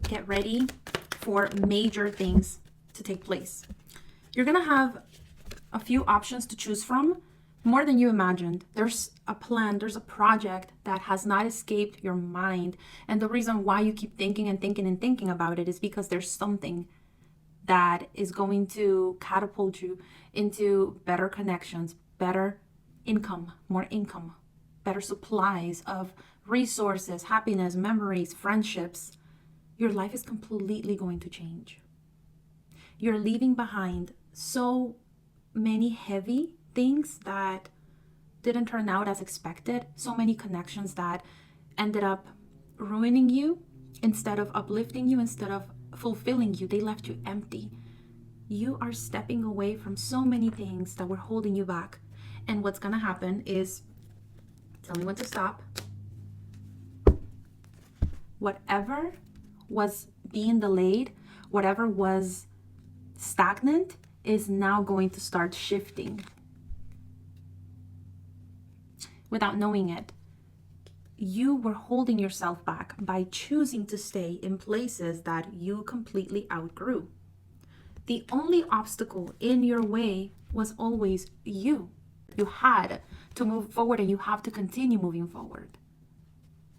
get ready for major things to take place. You're going to have a few options to choose from, more than you imagined. There's a plan, there's a project that has not escaped your mind. And the reason why you keep thinking and thinking and thinking about it is because there's something that is going to catapult you into better connections, better income, more income, better supplies of resources, happiness, memories, friendships. Your life is completely going to change. You're leaving behind so many heavy things that didn't turn out as expected, so many connections that ended up ruining you instead of uplifting you, instead of fulfilling you. They left you empty. You are stepping away from so many things that were holding you back. And what's going to happen is, tell me when to stop. Whatever was being delayed, whatever was stagnant, is now going to start shifting without knowing it. You were holding yourself back by choosing to stay in places that you completely outgrew. The only obstacle in your way was always you. You had to move forward, and you have to continue moving forward.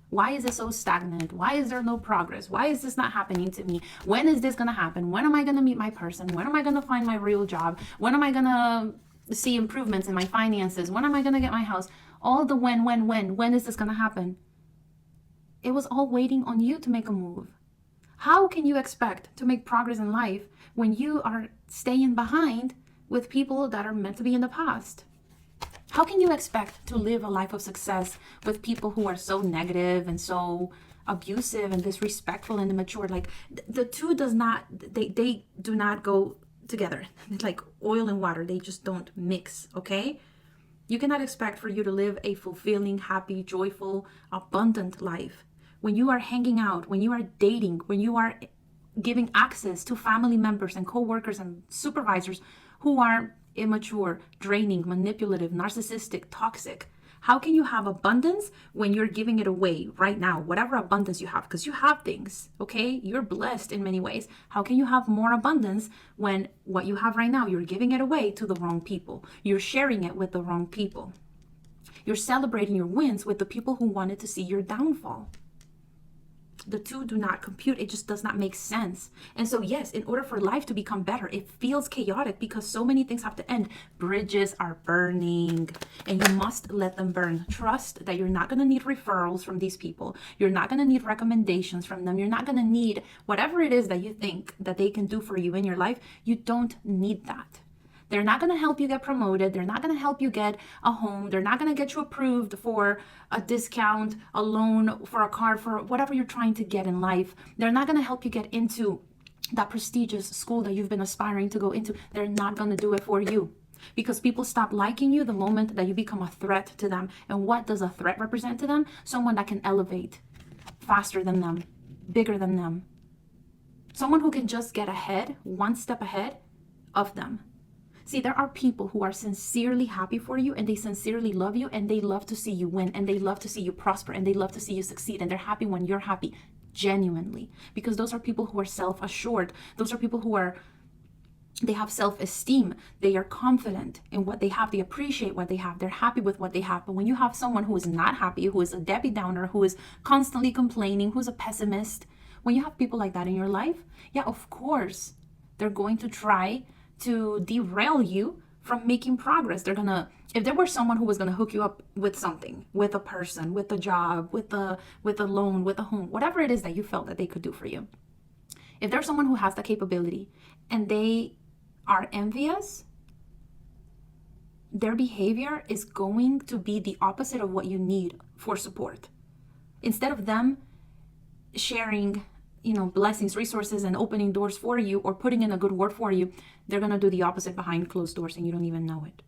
Why is it so stagnant? Why is there no progress? Why is this not happening to me? When is this going to happen? When am I going to meet my person? When am I going to find my real job? When am I going to see improvements in my finances? When am I going to get my house? All the when is this going to happen? It was all waiting on you to make a move. How can you expect to make progress in life when you are staying behind with people that are meant to be in the past? How can you expect to live a life of success with people who are so negative and so abusive and disrespectful and immature? Like, the two they do not go together. It's like oil and water. They just don't mix, okay? You cannot expect for you to live a fulfilling, happy, joyful, abundant life when you are hanging out, when you are dating, when you are giving access to family members and co-workers and supervisors who are immature, draining, manipulative, narcissistic, toxic. How can you have abundance when you're giving it away right now? Whatever abundance you have, because you have things, okay? You're blessed in many ways. How can you have more abundance when what you have right now, you're giving it away to the wrong people? You're sharing it with the wrong people. You're celebrating your wins with the people who wanted to see your downfall. The two do not compute. It just does not make sense. And so, yes, in order for life to become better, it feels chaotic because so many things have to end. Bridges are burning, and you must let them burn. Trust that you're not going to need referrals from these people. You're not going to need recommendations from them. You're not going to need whatever it is that you think that they can do for you in your life. You don't need that. They're not going to help you get promoted. They're not going to help you get a home. They're not going to get you approved for a discount, a loan, for a car, for whatever you're trying to get in life. They're not going to help you get into that prestigious school that you've been aspiring to go into. They're not going to do it for you, because people stop liking you the moment that you become a threat to them. And what does a threat represent to them? Someone that can elevate faster than them, bigger than them. Someone who can just get ahead, one step ahead of them. See, there are people who are sincerely happy for you, and they sincerely love you, and they love to see you win, and they love to see you prosper, and they love to see you succeed, and they're happy when you're happy, genuinely, because those are people who are self-assured. Those are people who they have self-esteem. They are confident in what they have. They appreciate what they have. They're happy with what they have. But when you have someone who is not happy, who is a Debbie Downer, who is constantly complaining, who's a pessimist, when you have people like that in your life, yeah, of course, they're going to try to derail you from making progress. They're gonna, if there were someone who was gonna hook you up with something, with a person, with a job, with a loan, with a home, whatever it is that you felt that they could do for you, if there's someone who has that capability and they are envious, their behavior is going to be the opposite of what you need for support. Instead of them sharing blessings, resources, and opening doors for you, or putting in a good word for you, they're going to do the opposite behind closed doors, and you don't even know it.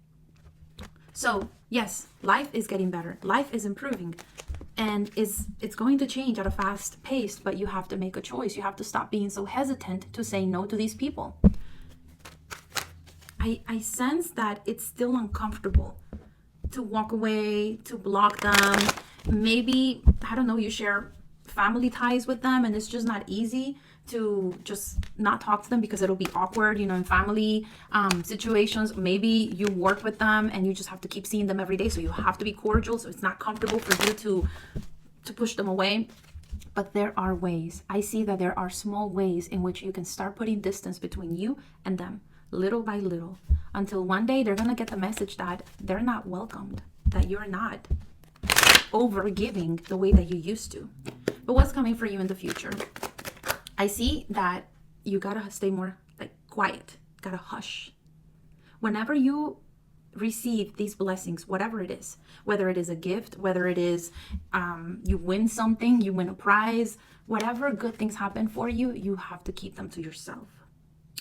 So yes, life is getting better. Life is improving, and it's going to change at a fast pace, but you have to make a choice. You have to stop being so hesitant to say no to these people. I sense that it's still uncomfortable to walk away, to block them. Maybe, I don't know, you share family ties with them, and it's just not easy to just not talk to them because it'll be awkward, in family situations. Maybe you work with them and you just have to keep seeing them every day, so you have to be cordial, so it's not comfortable for you to push them away. But there are ways. I see that there are small ways in which you can start putting distance between you and them, little by little, until one day they're gonna get the message that they're not welcomed, that you're not over giving the way that you used to. But what's coming for you in the future? I see that you gotta stay more quiet, gotta hush. Whenever you receive these blessings, whatever it is, whether it is a gift, whether it is you win something, you win a prize, whatever good things happen for you, you have to keep them to yourself.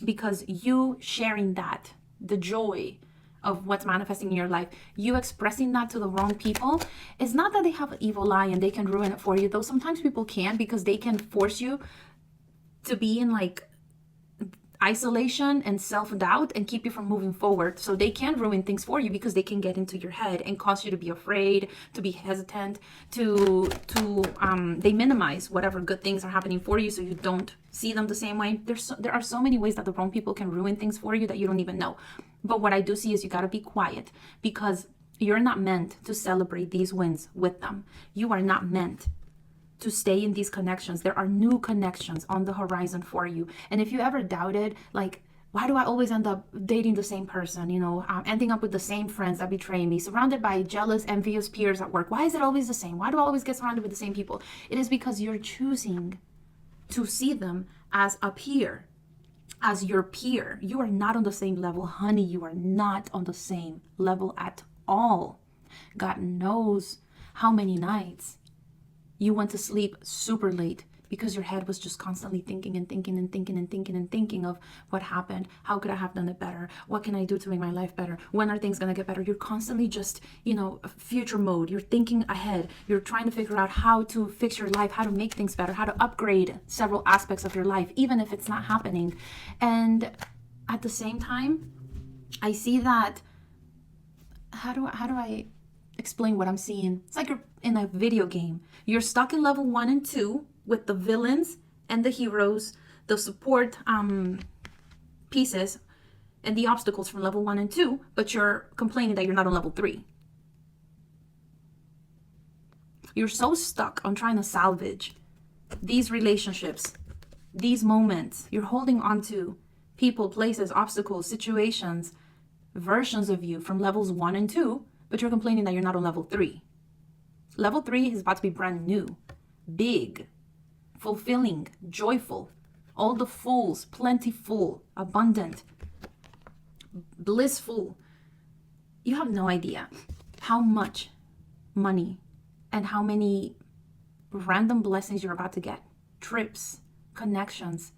Because you sharing that, the joy of what's manifesting in your life, you expressing that to the wrong people, it's not that they have an evil eye and they can ruin it for you, though sometimes people can, because they can force you to be in isolation and self-doubt and keep you from moving forward. So they can ruin things for you because they can get into your head and cause you to be afraid, to be hesitant, they minimize whatever good things are happening for you, so you don't see them the same way. There are so many ways that the wrong people can ruin things for you that you don't even know. But what I do see is you got to be quiet, because you're not meant to celebrate these wins with them. You are not meant to stay in these connections. There are new connections on the horizon for you. And if you ever doubted, why do I always end up dating the same person? Ending up with the same friends that betray me, surrounded by jealous, envious peers at work. Why is it always the same? Why do I always get surrounded with the same people? It is because you're choosing to see them as a peer, as your peer. You are not on the same level, honey. You are not on the same level at all. God knows how many nights you went to sleep super late because your head was just constantly thinking and thinking and thinking and thinking and thinking of what happened. How could I have done it better? What can I do to make my life better? When are things going to get better? You're constantly just, future mode. You're thinking ahead. You're trying to figure out how to fix your life, how to make things better, how to upgrade several aspects of your life, even if it's not happening. And at the same time, I see that, how do I explain what I'm seeing? It's like you're in a video game. You're stuck in level 1 and 2 with the villains and the heroes, the support pieces, and the obstacles from level 1 and 2, but you're complaining that you're not on level 3. You're so stuck on trying to salvage these relationships, these moments. You're holding on to people, places, obstacles, situations, versions of you from levels 1 and 2, but you're complaining that you're not on level 3. Level 3 is about to be brand new, big, fulfilling, joyful, all the fulls, plentiful, abundant, blissful. You have no idea how much money and how many random blessings you're about to get. Trips, connections,